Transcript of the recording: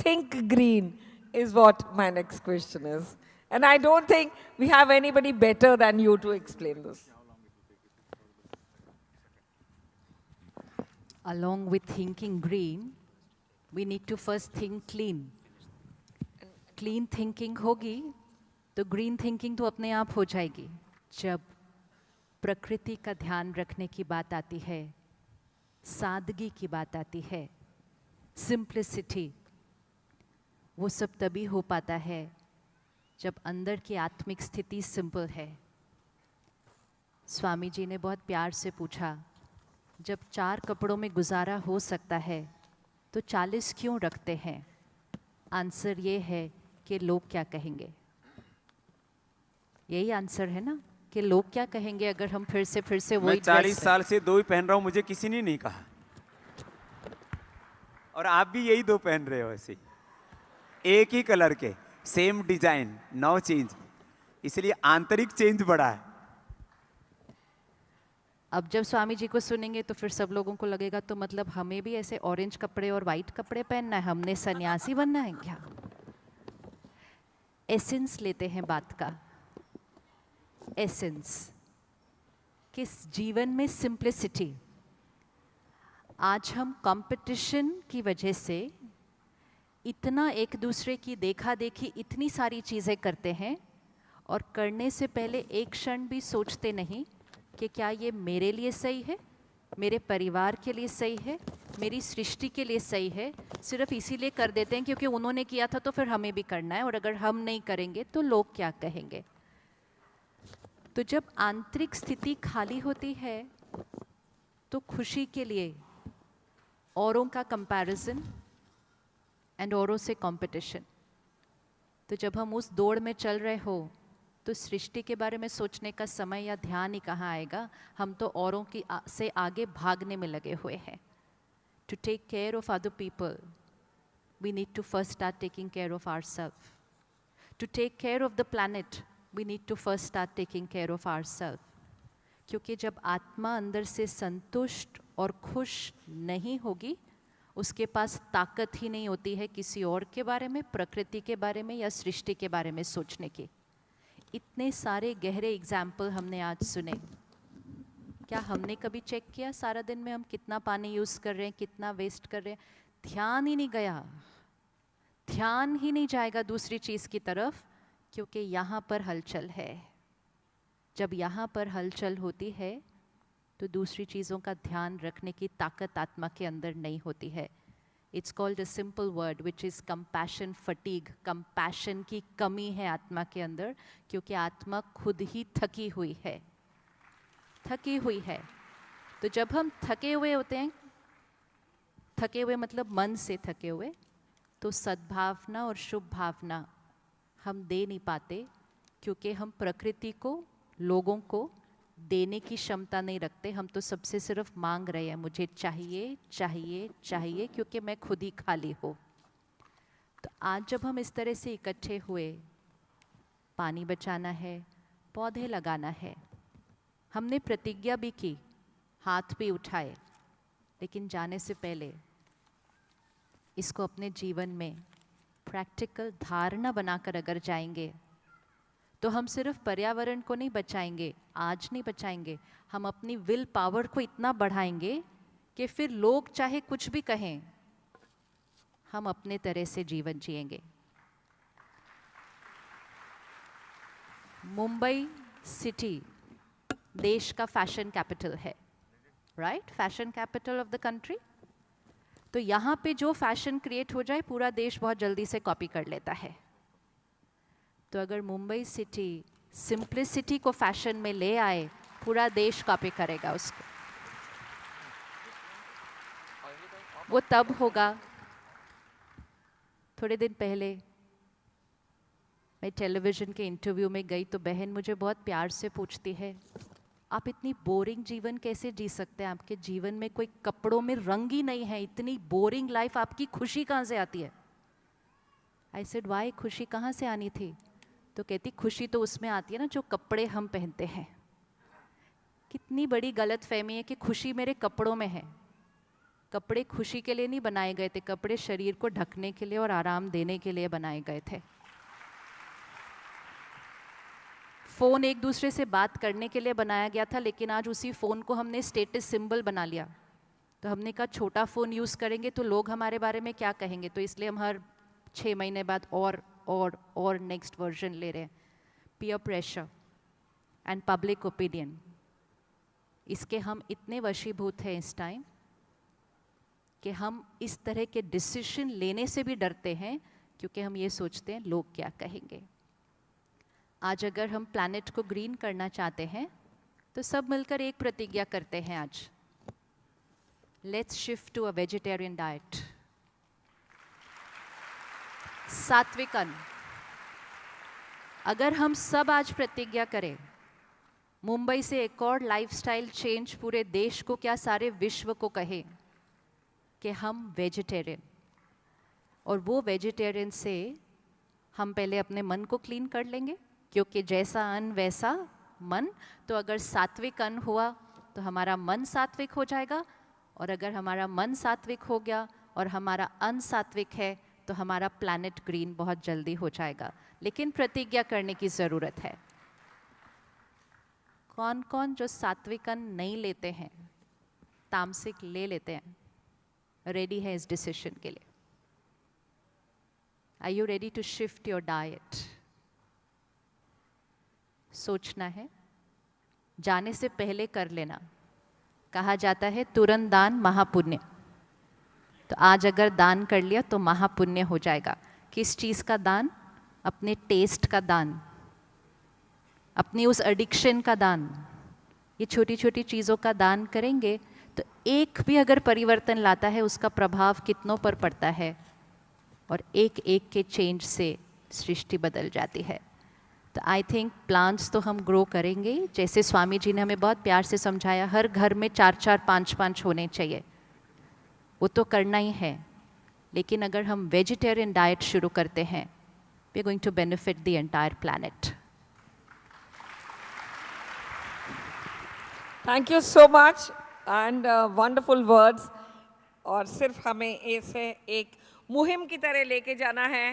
think green is what my next question is. And I don't think we have anybody better than you to explain this. Along with thinking green, we need to first think clean. Clean thinking होगी तो green thinking तो अपने आप हो जाएगी. जब प्रकृति का ध्यान रखने की बात आती है, सादगी की बात आती है, सिंप्लिसिटी, वो सब तभी हो पाता है जब अंदर की आत्मिक स्थिति सिंपल है. स्वामी जी ने बहुत प्यार से पूछा, जब 4 कपड़ों में गुजारा हो सकता है तो 40 क्यों रखते हैं? आंसर ये है कि लोग क्या कहेंगे. यही आंसर है ना, कि लोग क्या कहेंगे अगर हम फिर से वही. मैं 40 साल से 2 ही पहन रहा हूं, मुझे किसी ने नहीं कहा. और आप भी यही 2 पहन रहे हो ऐसे, एक ही कलर के, सेम डिजाइन, नो चेंज. इसलिए आंतरिक चेंज बड़ा है. अब जब स्वामी जी को सुनेंगे तो फिर सब लोगों को लगेगा तो मतलब हमें भी ऐसे ऑरेंज कपड़े और वाइट कपड़े पहनना है, हमने सन्यासी बनना है क्या? एसेंस लेते हैं बात का. एसेंस किस जीवन में सिंप्लिसिटी. आज हम कंपटीशन की वजह से इतना एक दूसरे की देखा देखी इतनी सारी चीज़ें करते हैं और करने से पहले एक क्षण भी सोचते नहीं कि क्या ये मेरे लिए सही है, मेरे परिवार के लिए सही है, मेरी सृष्टि के लिए सही है. सिर्फ इसीलिए कर देते हैं क्योंकि उन्होंने किया था तो फिर हमें भी करना है, और अगर हम नहीं करेंगे तो लोग क्या कहेंगे. तो जब आंतरिक स्थिति खाली होती है तो खुशी के लिए औरों का कंपैरिजन एंड औरों से कंपटीशन. तो जब हम उस दौड़ में चल रहे हो तो सृष्टि के बारे में सोचने का समय या ध्यान ही कहाँ आएगा. हम तो औरों की से आगे भागने में लगे हुए हैं. To take care of other people we need to first start taking care of ourselves. To take care of the planet we need to first start taking care of ourselves. क्योंकि जब आत्मा अंदर से संतुष्ट और खुश नहीं होगी, उसके पास ताकत ही नहीं होती है किसी और के बारे में, प्रकृति के बारे में या सृष्टि के बारे में सोचने की. इतने सारे गहरे एग्जाम्पल हमने आज सुने. क्या हमने कभी चेक किया सारा दिन में हम कितना पानी यूज़ कर रहे हैं, कितना वेस्ट कर रहे हैं? ध्यान ही नहीं गया, ध्यान ही नहीं जाएगा दूसरी चीज़ की तरफ, क्योंकि यहाँ पर हलचल है. जब यहाँ पर हलचल होती है तो दूसरी चीज़ों का ध्यान रखने की ताकत आत्मा के अंदर नहीं होती है. It's called a simple word which is compassion fatigue. Compassion की कमी है आत्मा के अंदर, क्योंकि आत्मा खुद ही थकी हुई है, थकी हुई है. तो जब हम थके हुए होते हैं, थके हुए मतलब मन से थके हुए, तो सद्भावना और शुभ भावना हम दे नहीं पाते, क्योंकि हम प्रकृति को, लोगों को देने की क्षमता नहीं रखते. हम तो सबसे सिर्फ मांग रहे हैं, मुझे चाहिए चाहिए चाहिए, क्योंकि मैं खुद ही खाली हूँ. तो आज जब हम इस तरह से इकट्ठे हुए, पानी बचाना है, पौधे लगाना है, हमने प्रतिज्ञा भी की, हाथ भी उठाए, लेकिन जाने से पहले इसको अपने जीवन में प्रैक्टिकल धारणा बनाकर अगर जाएंगे तो हम सिर्फ पर्यावरण को नहीं बचाएंगे, आज नहीं बचाएंगे, हम अपनी विल पावर को इतना बढ़ाएंगे कि फिर लोग चाहे कुछ भी कहें, हम अपने तरह से जीवन जिएंगे. मुंबई सिटी देश का फैशन कैपिटल है, right? Fashion capital of the country. तो यहाँ पे जो फैशन क्रिएट हो जाए, पूरा देश बहुत जल्दी से कॉपी कर लेता है. तो अगर मुंबई सिटी सिंप्लिसिटी को फैशन में ले आए, पूरा देश कॉपी करेगा उसको. वो तब होगा. थोड़े दिन पहले मैं टेलीविज़न के इंटरव्यू में गई तो बहन मुझे बहुत प्यार से पूछती है, आप इतनी बोरिंग जीवन कैसे जी सकते हैं? आपके जीवन में कोई कपड़ों में रंग ही नहीं है, इतनी बोरिंग लाइफ, आपकी खुशी कहाँ से आती है? आई सेड वाई, खुशी कहाँ से आनी थी? तो कहती, खुशी तो उसमें आती है ना जो कपड़े हम पहनते हैं. कितनी बड़ी गलत फहमी है कि खुशी मेरे कपड़ों में है. कपड़े खुशी के लिए नहीं बनाए गए थे, कपड़े शरीर को ढकने के लिए और आराम देने के लिए बनाए गए थे। फ़ोन एक दूसरे से बात करने के लिए बनाया गया था, लेकिन आज उसी फ़ोन को हमने स्टेटस सिंबल बना लिया। तो हमने कहा छोटा फ़ोन यूज़ करेंगे तो लोग हमारे बारे में क्या कहेंगे, तो इसलिए हम हर 6 महीने बाद और नेक्स्ट वर्जन ले रहे हैं। Peer pressure and public opinion, इसके हम इतने वशीभूत हैं इस टाइम कि हम इस तरह के डिसीजन लेने से भी डरते हैं, क्योंकि हम ये सोचते हैं लोग क्या कहेंगे। आज अगर हम प्लैनेट को ग्रीन करना चाहते हैं तो सब मिलकर एक प्रतिज्ञा करते हैं आज, let's shift to a vegetarian diet. सात्विक अन्न, अगर हम सब आज प्रतिज्ञा करें, मुंबई से एक और लाइफस्टाइल चेंज पूरे देश को क्या सारे विश्व को कहे कि हम वेजिटेरियन, और वो वेजिटेरियन से हम पहले अपने मन को क्लीन कर लेंगे, क्योंकि जैसा अन्न वैसा मन। तो अगर सात्विक अन्न हुआ तो हमारा मन सात्विक हो जाएगा, और अगर हमारा मन सात्विक हो गया और हमारा अन्न सात्विक है तो हमारा प्लैनेट ग्रीन बहुत जल्दी हो जाएगा। लेकिन प्रतिज्ञा करने की ज़रूरत है। कौन कौन जो सात्विक अन्न नहीं लेते हैं, तामसिक ले लेते हैं, रेडी है इस डिसीजन के लिए? Are you ready to shift your diet? सोचना है, जाने से पहले कर लेना। कहा जाता है तुरंत दान महापुण्य। तो आज अगर दान कर लिया तो महापुण्य हो जाएगा। किस चीज़ का दान? अपने टेस्ट का दान, अपनी उस एडिक्शन का दान। ये छोटी छोटी चीज़ों का दान करेंगे तो एक भी अगर परिवर्तन लाता है उसका प्रभाव कितनों पर पड़ता है, और एक एक के चेंज से सृष्टि बदल जाती है। तो आई थिंक प्लांट्स तो हम ग्रो करेंगे, जैसे स्वामी जी ने हमें बहुत प्यार से समझाया, हर घर में 4-4, 5-5 होने चाहिए, वो तो करना ही है। लेकिन अगर हम वेजिटेरियन डाइट शुरू करते हैं, we are going to benefit the entire planet. Thank you so much and wonderful words. और सिर्फ हमें ऐसे एक मुहिम की तरह लेके जाना है